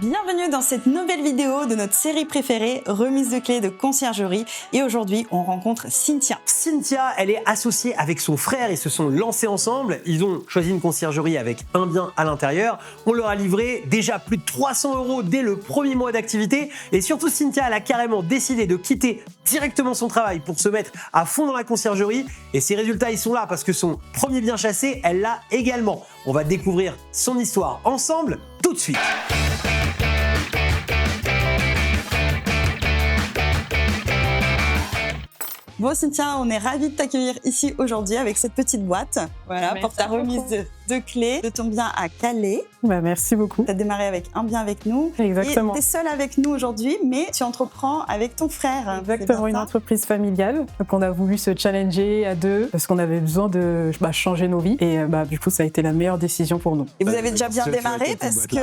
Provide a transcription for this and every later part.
Bienvenue dans cette nouvelle vidéo de notre série préférée, remise de clés de conciergerie. Et aujourd'hui, on rencontre Cynthia. Cynthia, elle est associée avec son frère, ils se sont lancés ensemble. Ils ont choisi une conciergerie avec un bien à l'intérieur. On leur a livré déjà plus de 300 € dès le premier mois d'activité. Et surtout, Cynthia, elle a carrément décidé de quitter directement son travail pour se mettre à fond dans la conciergerie. Et ses résultats, ils sont là parce que son premier bien chassé, elle l'a également. On va découvrir son histoire ensemble tout de suite. Bon Cynthia, on est ravis de t'accueillir ici aujourd'hui avec cette petite boîte. Voilà, Merci pour ta remise de clés de ton bien à Calais. Merci beaucoup. Tu as démarré avec un bien avec nous. Exactement. Et tu es seule avec nous aujourd'hui, mais tu entreprends avec ton frère. Exactement, une entreprise familiale. Donc on a voulu se challenger à deux parce qu'on avait besoin de changer nos vies. Et du coup, ça a été la meilleure décision pour nous. Et vous avez déjà bien démarré parce que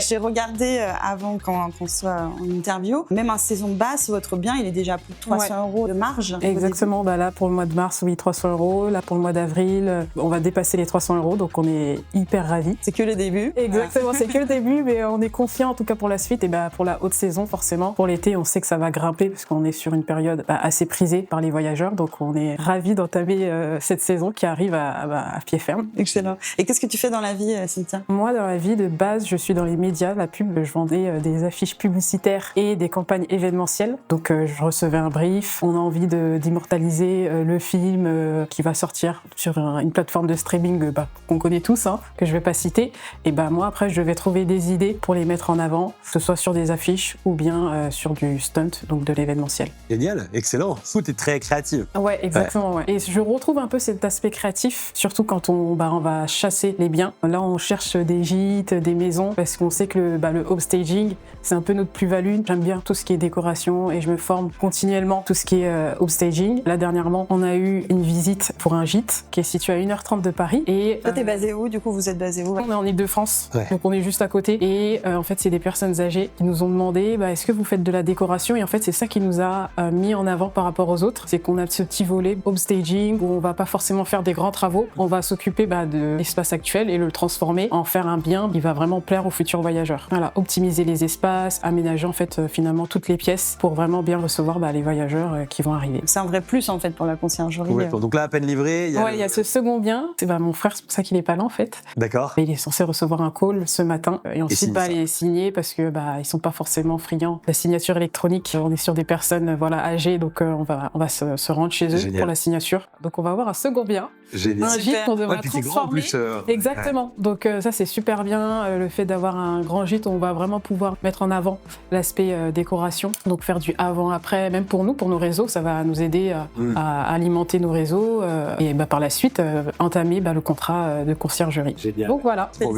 j'ai regardé avant qu'on soit en interview, même en saison basse, votre bien, il est déjà à plus de 300 € de marge. Exactement, là pour le mois de mars, oui, 300 €. Là pour le mois d'avril, on va dépasser les 300 €, donc on est hyper ravis. C'est que le début. Exactement, c'est que le début, mais on est confiant en tout cas pour la suite et pour la haute saison forcément. Pour l'été, on sait que ça va grimper parce qu'on est sur une période assez prisée par les voyageurs, donc on est ravis d'entamer cette saison qui arrive à pied ferme. Excellent. Et qu'est-ce que tu fais dans la vie, Cynthia ? Moi, dans la vie de base, je suis dans les médias, la pub. Je vendais des affiches publicitaires et des campagnes événementielles. Donc je recevais un brief. On a envie d'immortaliser le film qui va sortir sur une plateforme de streaming qu'on connaît tous, que je vais pas citer. Et moi, après, je vais trouver des idées pour les mettre en avant, que ce soit sur des affiches ou bien sur du stunt, donc de l'événementiel. Génial, excellent. Tout est très créatif. Ouais, exactement. Ouais. Et je retrouve un peu cet aspect créatif, surtout quand on va chasser les biens. Là, on cherche des gîtes, des maisons, parce qu'on sait que le upstaging, c'est un peu notre plus-value. J'aime bien tout ce qui est décoration et je me forme continuellement tout ce qui est upstaging. Là, dernièrement, on a eu une visite pour un gîte qui est situé à 1h30 de Paris. Et toi, t'es basé où ? Du coup, vous êtes basé où ? On est en Ile-de-France, donc on est juste à côté. Et en fait, c'est des personnes âgées qui nous ont demandé est-ce que vous faites de la décoration ? Et en fait, c'est ça qui nous a mis en avant par rapport aux autres. C'est qu'on a ce petit volet upstaging où on va pas forcément faire des grands travaux. On va s'occuper de l'espace actuel et le transformer en faire un bien qui va vraiment plaire aux futurs voyageurs. Voilà, optimiser les espaces, aménager en fait finalement toutes les pièces pour vraiment bien recevoir les voyageurs qui vont arriver. C'est un vrai plus en fait pour la conciergerie. Donc là, à peine livré, il y a ce second bien. C'est mon frère, c'est pour ça qu'il est pas là en fait. D'accord. Il est censé recevoir un call ce matin et ensuite les signer parce que ils sont pas forcément friands. La signature électronique, on est sur des personnes âgées, donc on va se rendre chez eux pour la signature. Donc on va avoir un second bien. Génial. Un gîte qu'on devra puis c'est grand en plus. Exactement. Donc ça c'est super bien. Le fait d'avoir un grand gîte, on va vraiment pouvoir mettre en avant l'aspect décoration. Donc faire du avant-après, même pour nous, pour nos réseaux, ça va nous aider à alimenter nos réseaux et par la suite entamer le contrat de conciergerie. Génial. Donc voilà. Trop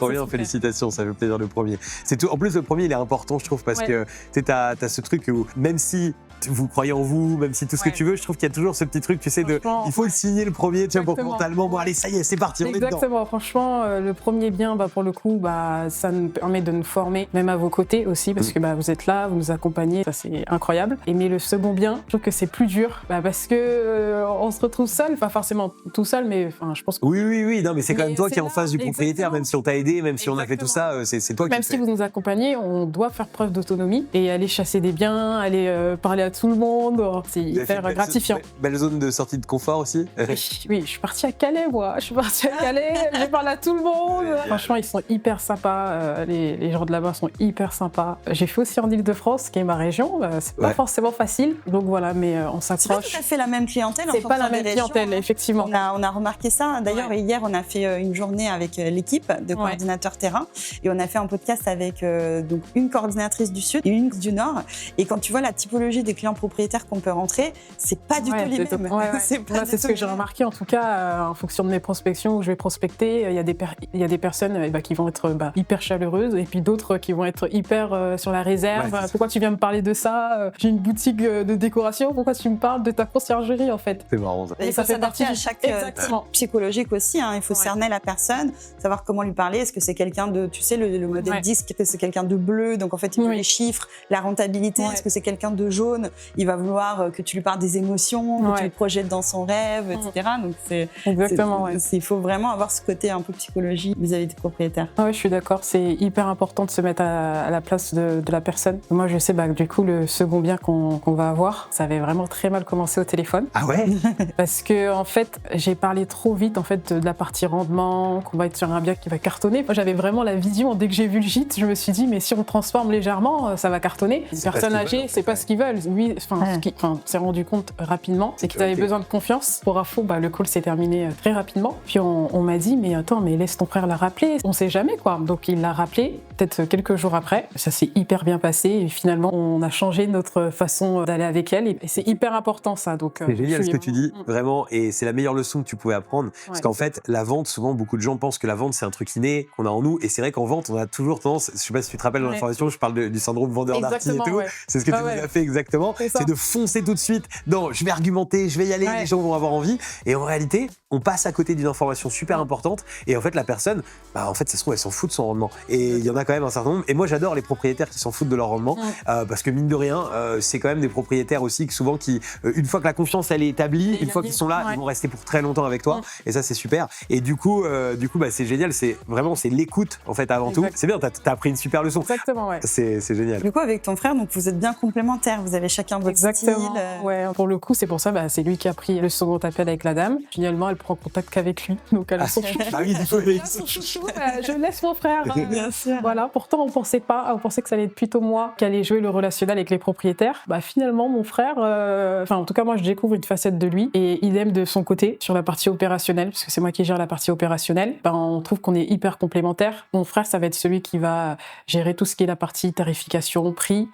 bien, félicitations, ça fait plaisir le premier. C'est tout. En plus le premier il est important je trouve parce que tu as ce truc où même si vous croyez en vous, même si tout ce que tu veux, je trouve qu'il y a toujours ce petit truc, tu sais, il faut le signer le premier, pour mentalement, bon allez, ça y est, c'est parti, on est dedans. Exactement, franchement, le premier bien, pour le coup, ça nous permet de nous former, même à vos côtés aussi, parce que vous êtes là, vous nous accompagnez, ça c'est incroyable. Mais le second bien, je trouve que c'est plus dur, parce que on se retrouve seul, pas forcément tout seul, mais je pense que... Oui, non, mais c'est quand même toi qui es en face du propriétaire, même si on t'a aidé, même si on a fait tout ça, c'est toi qui même si vous nous accompagnez, on doit faire preuve d'autonomie et aller chasser des biens, aller parler à tout le monde, c'est hyper gratifiant. Belle zone de sortie de confort aussi. Oui, je suis partie à Calais, moi. J'ai parlé à tout le monde. Franchement, ils sont hyper sympas. Les gens de là-bas sont hyper sympas. J'ai fait aussi en Ile-de-France, qui est ma région. C'est pas forcément facile. Donc voilà, mais on s'accroche. C'est pas tout à fait la même clientèle. C'est pas la même clientèle, effectivement. On a remarqué ça. D'ailleurs, hier, on a fait une journée avec l'équipe de coordinateurs terrain. Et on a fait un podcast avec donc une coordinatrice du Sud et une du Nord. Et quand tu vois la typologie des clients propriétaires qu'on peut rentrer, c'est pas du tout les mêmes. C'est ce que j'ai remarqué en tout cas en fonction de mes prospections où je vais prospecter. Il y a des personnes qui vont être hyper chaleureuses et puis d'autres qui vont être hyper sur la réserve. Pourquoi tu viens me parler de ça ? J'ai une boutique de décoration. Pourquoi tu me parles de ta conciergerie en fait ? C'est marrant ça. Et ça fait partie à chaque psychologique aussi. Il faut cerner la personne, savoir comment lui parler. Est-ce que c'est quelqu'un de, tu sais, le modèle 10, est-ce que c'est quelqu'un de bleu, donc en fait il veut les chiffres, la rentabilité. Est-ce que c'est quelqu'un de jaune il va vouloir que tu lui parles des émotions, que tu le projettes dans son rêve, etc. Donc exactement. Il faut vraiment avoir ce côté un peu psychologie vis-à-vis des propriétaires. Ah ouais, je suis d'accord. C'est hyper important de se mettre à la place de la personne. Moi, je sais, du coup, le second bien qu'on va avoir, ça avait vraiment très mal commencé au téléphone. Ah ouais? Parce que, en fait, j'ai parlé trop vite, en fait, de la partie rendement, qu'on va être sur un bien qui va cartonner. Moi, j'avais vraiment la vision, dès que j'ai vu le gîte, je me suis dit, mais si on le transforme légèrement, ça va cartonner. Une personne âgée, c'est pas ce qu'ils veulent. Lui, s'est rendu compte rapidement, c'est qu'ils avaient besoin de confiance. Pour info, le call s'est terminé très rapidement. Puis on m'a dit, mais attends, mais laisse ton frère la rappeler. On sait jamais, quoi. Donc, il l'a rappelé, peut-être quelques jours après. Ça s'est hyper bien passé. Et finalement, on a changé notre façon d'aller avec elle. Et c'est hyper important, ça. Donc, c'est génial ce que tu dis, vraiment. Et c'est la meilleure leçon que tu pouvais apprendre. Parce qu'en fait, la vente, souvent, beaucoup de gens pensent que la vente, c'est un truc inné qu'on a en nous. Et c'est vrai qu'en vente, on a toujours tendance, je sais pas si tu te rappelles dans l'information, je parle du syndrome vendeur d'arty et tout. C'est ce que tu nous as fait exactement. C'est de foncer tout de suite. Non, je vais argumenter, je vais y aller, les gens vont avoir envie. Et en réalité, on passe à côté d'une information super importante. Et en fait, la personne, en fait, ça se trouve, elle s'en fout de son rendement. Et il y en a quand même un certain nombre. Et moi, j'adore les propriétaires qui s'en foutent de leur rendement. Parce que mine de rien, c'est quand même des propriétaires aussi qui souvent, une fois que la confiance elle est établie, une fois qu'ils sont là, ils vont rester pour très longtemps avec toi. Et ça, c'est super. Et du coup, c'est génial. C'est l'écoute en fait avant tout. C'est bien. T'as appris une super leçon. Exactement, ouais. C'est génial. Du coup, avec ton frère, donc vous êtes bien complémentaires. Vous avez chacun votre style. Ouais. Pour le coup, c'est pour ça. C'est lui qui a pris le second appel avec la dame. Finalement, elle prend contact qu'avec lui. Donc elle a son chouchou. Je laisse mon frère. Bien sûr. Voilà. Pourtant, on pensait que ça allait être plutôt moi qui allait jouer le relationnel avec les propriétaires. Finalement, mon frère, en tout cas, moi, je découvre une facette de lui et idem de son côté sur la partie opérationnelle, parce que c'est moi qui gère la partie opérationnelle. On trouve qu'on est hyper complémentaires. Mon frère, ça va être celui qui va gérer tout ce qui est la partie tarification, prix.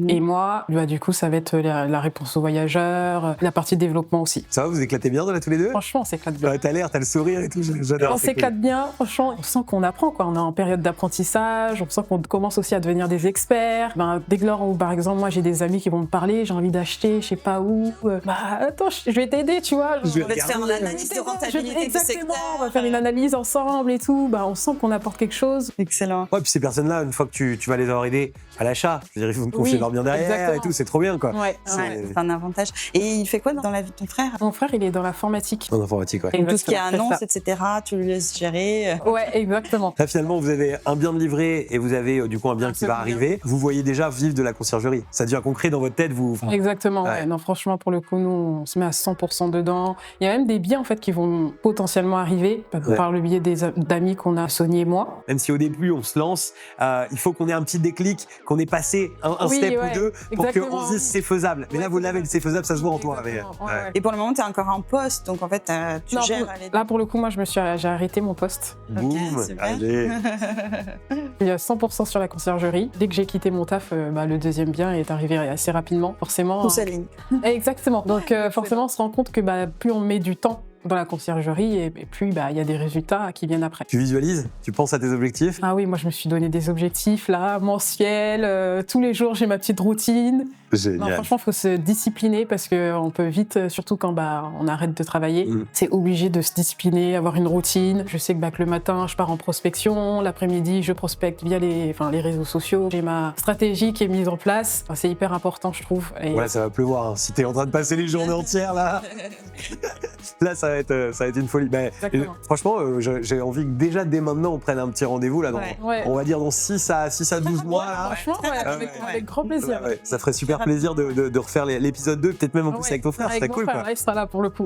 Et moi, du coup, ça va être la réponse aux voyageurs, la partie développement aussi. Ça va, vous éclatez bien tous les deux? Franchement, on s'éclate bien. T'as le sourire et tout, j'adore. On s'éclate bien, franchement, on sent qu'on apprend, quoi. On est en période d'apprentissage, on sent qu'on commence aussi à devenir des experts. Dès lors où, par exemple, moi j'ai des amis qui vont me parler, j'ai envie d'acheter, je sais pas où, attends, je vais t'aider, tu vois. On va te faire une analyse de rentabilité du secteur. On va faire une analyse ensemble et tout. On sent qu'on apporte quelque chose. Excellent. Ouais, puis ces personnes-là, une fois que tu vas les avoir aidés à l'achat, je veux dire, ils vont te confier leur bien derrière et tout, c'est trop bien, quoi. C'est un avantage. Et il fait quoi dans la vie de ton frère? Mon frère, il est dans l'informatique. En informatique, ouais. Donc, tout ce qui est annonce, etc., tu le laisses gérer. Ouais, exactement. Là, finalement, vous avez un bien de livré et vous avez du coup un bien qui va arriver. Vous voyez déjà vivre de la conciergerie. Ça devient concret dans votre tête, vous. Exactement. Ouais. Non, franchement, pour le coup, nous, on se met à 100% dedans. Il y a même des biens en fait qui vont potentiellement arriver par le biais d'amis qu'on a, Sony et moi. Même si au début on se lance, il faut qu'on ait un petit déclic, qu'on ait passé un step ou deux pour qu'on se dise c'est faisable. Mais là, vous l'avez, c'est faisable, ça se voit en toi. Et pour le moment, tu es encore en poste, donc en fait, tu gères. Là, pour le coup, moi, j'ai arrêté mon poste. Boum, allez. Il y a 100% sur la conciergerie. Dès que j'ai quitté mon taf, le deuxième bien est arrivé assez rapidement, forcément. Tout s'aligne. Exactement. Donc forcément, on se rend compte que plus on met du temps dans la conciergerie et plus il y a des résultats qui viennent après. Tu visualises? Tu penses à tes objectifs? Ah oui, moi je me suis donné des objectifs là, mensuels, tous les jours j'ai ma petite routine. Génial. Non, franchement, il faut se discipliner parce qu'on peut vite, surtout quand on arrête de travailler, c'est obligé de se discipliner, avoir une routine. Je sais que le matin, je pars en prospection, l'après-midi, je prospecte via les réseaux sociaux. J'ai ma stratégie qui est mise en place. C'est hyper important, je trouve. Et... Ouais, ça va pleuvoir. Hein. Si t'es en train de passer les journées entières, là, là ça va être une folie. Franchement, j'ai envie que déjà, dès maintenant, on prenne un petit rendez-vous, là, on va dire dans 6 à 12 mois. Là. Franchement, avec grand plaisir. Ça ferait super plaisir de refaire l'épisode 2, peut-être même en plus avec ton frère, c'est cool. Il sera là pour le coup.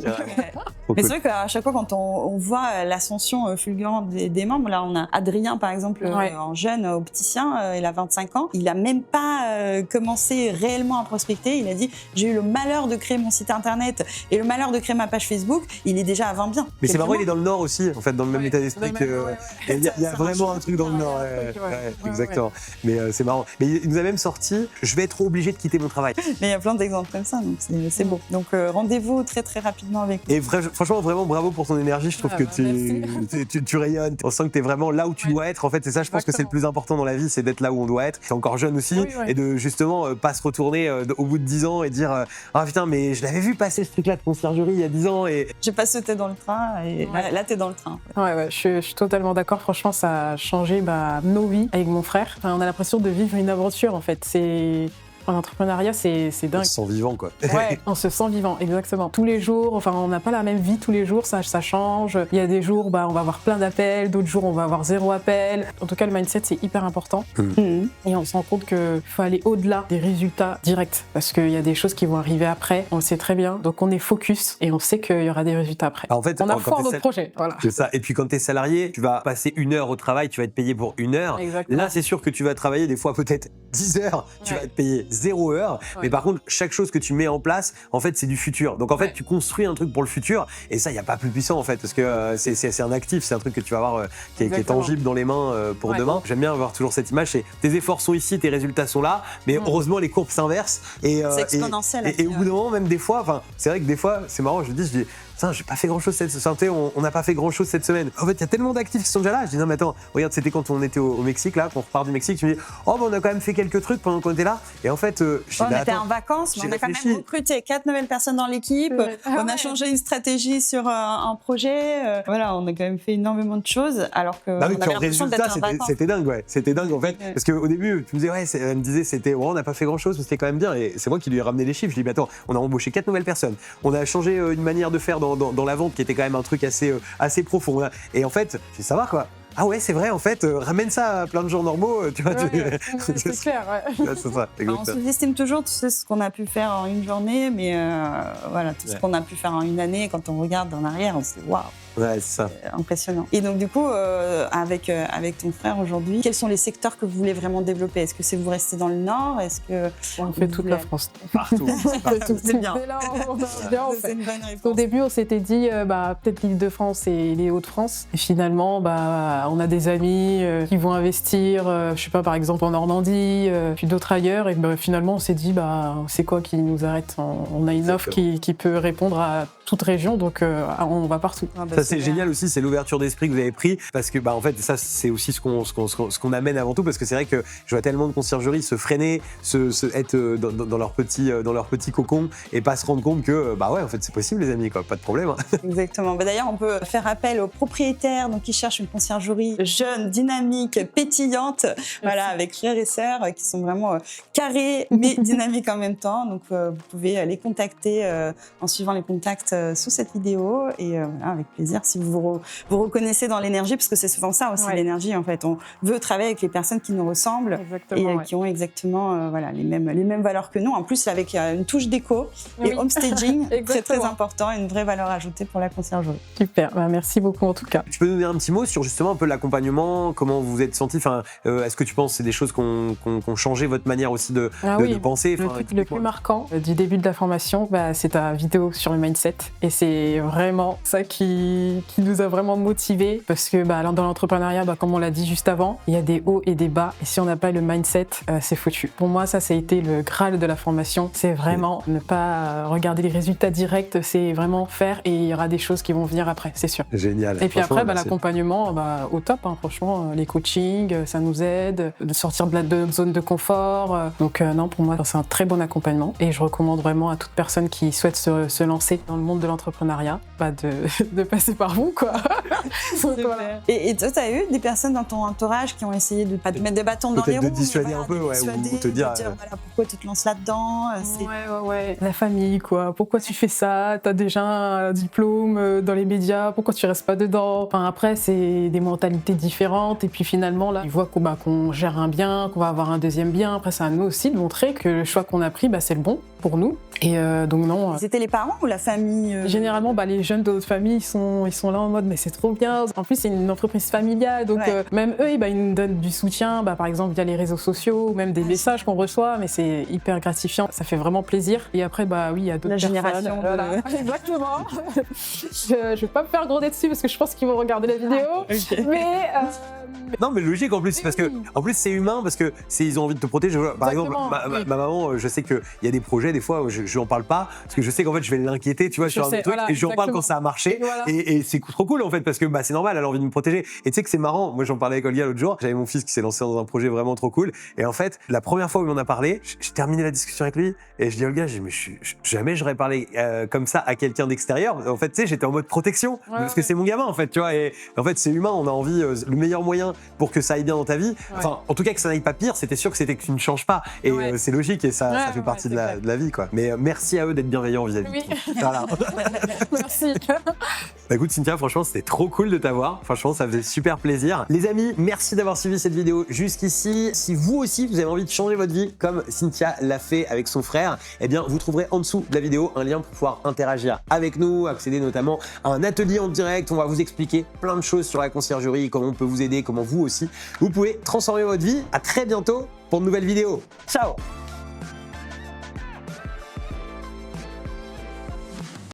Mais c'est vrai qu'à chaque fois, quand on voit l'ascension fulgurante des membres, là, on a Adrien, par exemple, en jeune opticien, il a 25 ans, il a même pas commencé réellement à prospecter. Il a dit, j'ai eu le malheur de créer mon site internet et le malheur de créer ma page Facebook. Il est déjà à 20 biens. Mais c'est marrant, il est dans le Nord aussi, en fait, dans le même état d'esprit que. Il y a vraiment un truc dans le Nord. Exactement. Mais c'est marrant. Mais il nous a même sorti, je vais être obligé de quitter mon travail. Mais il y a plein d'exemples comme ça, donc c'est beau. Donc rendez-vous très très rapidement avec nous. Et franchement, vraiment bravo pour ton énergie. Je trouve que tu rayonnes. On sent que tu es vraiment là où tu dois être. En fait, c'est ça, je pense que c'est le plus important dans la vie, c'est d'être là où on doit être. Tu es encore jeune aussi. Et de justement pas se retourner au bout de 10 ans et dire ah putain, mais je l'avais vu passer ce truc-là de conciergerie il y a 10 ans. Et... J'ai pas sauté dans le train et là t'es dans le train. Ouais, je suis totalement d'accord. Franchement, ça a changé nos vies avec mon frère. On a l'impression de vivre une aventure en fait. En entrepreneuriat, c'est On dingue. se sent vivant, quoi. Ouais, on se sent vivant, exactement. Tous les jours, enfin, on n'a pas la même vie tous les jours, ça change. Il y a des jours, on va avoir plein d'appels, d'autres jours, on va avoir 0 appel. En tout cas, le mindset, c'est hyper important. Et on se rend compte qu'il faut aller au-delà des résultats directs, parce qu'il y a des choses qui vont arriver après, on le sait très bien. Donc, on est focus et on sait qu'il y aura des résultats après. En fait, On a quand foi en t'es notre projet, voilà. C'est ça. Et puis quand tu es salarié, tu vas passer 1 heure au travail, tu vas être payé pour 1 heure. Exactement. Là, c'est sûr que tu vas travailler des fois peut-être 10 heures, tu Ouais. vas être payé 0 heure. Ouais. Mais par contre, chaque chose que tu mets en place, en fait, c'est du futur. Donc en fait, Ouais. tu construis un truc pour le futur. Et ça, il n'y a pas plus puissant en fait, parce que c'est un actif, c'est un truc que tu vas avoir qui est Exactement. tangible dans les mains pour Ouais. demain. J'aime bien avoir toujours cette image, c'est tes efforts sont ici, tes résultats sont là, mais heureusement, les courbes s'inversent. Et, C'est exponentiel. et au bout d'un moment, même des fois, enfin, c'est vrai que des fois, c'est marrant, je dis, putain, j'ai pas fait grand chose cette semaine, on n'a pas fait grand chose cette semaine. En fait, il y a tellement d'actifs qui sont déjà là. Je dis, non, mais attends, regarde, c'était quand on était au Mexique, là, qu'on repart du Mexique, tu me dis, oh, bah, on a quand même fait quelques trucs pendant qu'on était là. Et en fait, je dis, On bah, était attends, en vacances, mais j'ai on a quand réfléchi. même recruté 4 nouvelles personnes dans l'équipe. Ouais. On a Ouais. changé une stratégie sur un projet. Voilà, on a quand même fait énormément de choses, alors que bah oui, on puis avait en l'impression résultat, d'être en vacances. c'était dingue, ouais. C'était dingue, en fait. Ouais. Parce qu'au début, tu me disais, ouais, elle me disait, c'était, ouais, on n'a pas fait grand chose, mais c'était quand même bien. Et c'est moi qui lui ai ramené les chiffres. Je lui ai dit, bah, attends, on a embauché 4 nouvelles personnes. On a changé une manière de faire dans la vente qui était quand même un truc assez profond. Et en fait, je dis, ça va, quoi. Ah ouais, c'est vrai, en fait, ramène ça à plein de gens normaux, tu vois. Ouais, c'est clair, ouais. Ouais, c'est ça, On exactement. sous-estime toujours tout ce qu'on a pu faire en une journée, mais voilà, tout ce Ouais. qu'on a pu faire en une année, quand on regarde en arrière, on se dit waouh, Ouais, c'est ça. impressionnant. Et donc du coup, avec ton frère aujourd'hui, quels sont les secteurs que vous voulez vraiment développer? Est-ce que c'est vous rester dans le Nord? Est-ce que On fait toute la France. Partout. Partout. C'est bien. Mais là, on a bien, en c'est fait. une bonne Au réponse. début, on s'était dit peut-être l'Île-de-France et les Hauts-de-France. Et finalement, on a des amis qui vont investir, je sais pas, par exemple en Normandie, puis d'autres ailleurs. Et finalement, on s'est dit, c'est quoi qui nous arrête? On a une offre qui peut répondre à toute région, donc on va partout. Ah bah, Ça c'est super. génial aussi, c'est l'ouverture d'esprit que vous avez pris parce que en fait ça c'est aussi ce qu'on amène avant tout parce que c'est vrai que je vois tellement de conciergeries se freiner, être dans leur petit cocon et pas se rendre compte que ouais en fait c'est possible les amis quoi, pas de problème. Hein. Exactement. Bah, d'ailleurs, on peut faire appel aux propriétaires donc, qui cherchent une conciergerie jeune, dynamique, pétillante, voilà, avec frères et sœurs qui sont vraiment carrés mais dynamiques en même temps. Donc, vous pouvez les contacter en suivant les contacts sous cette vidéo et voilà, avec plaisir si vous reconnaissez dans l'énergie, parce que c'est souvent ça aussi, Ouais. l'énergie en fait. On veut travailler avec les personnes qui nous ressemblent Exactement. et ouais. qui ont exactement voilà, les mêmes valeurs que nous. En plus, avec une touche déco et Oui. homestaging, très Exactement. important, une vraie valeur ajoutée pour la conciergerie. Super, merci beaucoup en tout cas. Tu peux nous dire un petit mot sur justement un peu l'accompagnement, comment vous vous êtes senti, est-ce que tu penses que c'est des choses qui ont changé votre manière aussi de penser Le plus marquant du début de la formation, c'est ta vidéo sur le mindset. Et c'est vraiment ça qui nous a vraiment motivés. Parce que dans l'entrepreneuriat, comme on l'a dit juste avant, il y a des hauts et des bas. Et si on n'a pas le mindset, c'est foutu. Pour moi, ça a été le Graal de la formation. C'est vraiment ne pas regarder les résultats directs, c'est vraiment faire et il y aura des choses qui vont venir après, c'est sûr. Génial. Et puis Franchement, après, merci. l'accompagnement, au top, hein, franchement, les coachings, ça nous aide de sortir de notre zone de confort. Donc non, pour moi, c'est un très bon accompagnement et je recommande vraiment à toute personne qui souhaite se lancer dans le monde de l'entrepreneuriat, de passer par vous, quoi. Donc, voilà. Et toi, tu as eu des personnes dans ton entourage qui ont essayé de pas te mettre des bâtons dans les Peut-être roues, de dissuader mais un peu, de ouais, dissuader, ou te dire, voilà, pourquoi tu te lances là-dedans. Ouais. La famille, quoi. Pourquoi tu fais ça? T'as déjà un diplôme dans les médias, pourquoi tu restes pas dedans? Enfin, après, c'est des mentalités différentes et puis finalement, là, ils voient qu'on gère un bien, qu'on va avoir un deuxième bien. Après, c'est à nous aussi de montrer que le choix qu'on a pris, c'est le bon pour nous. Et donc non. C'était les parents ou la famille Généralement, les jeunes de notre famille, ils sont là en mode mais c'est trop bien. En plus, c'est une entreprise familiale, donc Ouais. même eux, ils nous donnent du soutien, par exemple via les réseaux sociaux, ou même des messages qu'on reçoit, mais c'est hyper gratifiant. Ça fait vraiment plaisir. Et après, oui, il y a d'autres La personnes. génération de- Voilà. Exactement. Je vais pas me faire gronder dessus parce que je pense qu'ils vont regarder la vidéo. Ok. Mais Non, mais logique en plus, parce que en plus c'est humain, parce que ils ont envie de te protéger. Par exemple, Exactement, oui. ma maman, je sais qu'il y a des projets, des fois, où je lui en parle pas, parce que je sais qu'en fait, je vais l'inquiéter, tu vois, Je sur un sais, truc, voilà, et je lui en parle exactement. quand ça a marché, Voilà. et c'est trop cool en fait, parce que c'est normal, elle a envie de me protéger. Et tu sais que c'est marrant, moi j'en parlais avec Olga l'autre jour, j'avais mon fils qui s'est lancé dans un projet vraiment trop cool, et en fait, la première fois où on en a parlé, j'ai terminé la discussion avec lui, et je dis à Olga, jamais j'aurais parlé comme ça à quelqu'un d'extérieur. En fait, tu sais, j'étais en mode protection, parce que c'est mon gamin en fait, tu vois, et en fait, c'est humain, on a envie, le meilleur moyen moyens pour que ça aille bien dans ta vie. Enfin, en tout cas, que ça n'aille pas pire, c'était sûr que c'était que tu ne changes pas. Et c'est logique et ça fait partie de la vie, quoi. Mais merci à eux d'être bienveillants vis-à-vis. Oui. Voilà. Merci. Bah écoute Cynthia, franchement c'était trop cool de t'avoir, franchement ça faisait super plaisir. Les amis, merci d'avoir suivi cette vidéo jusqu'ici. Si vous aussi vous avez envie de changer votre vie comme Cynthia l'a fait avec son frère, eh bien vous trouverez en dessous de la vidéo un lien pour pouvoir interagir avec nous, accéder notamment à un atelier en direct. On va vous expliquer plein de choses sur la conciergerie, comment on peut vous aider, comment vous aussi vous pouvez transformer votre vie. À très bientôt pour de nouvelles vidéos. Ciao.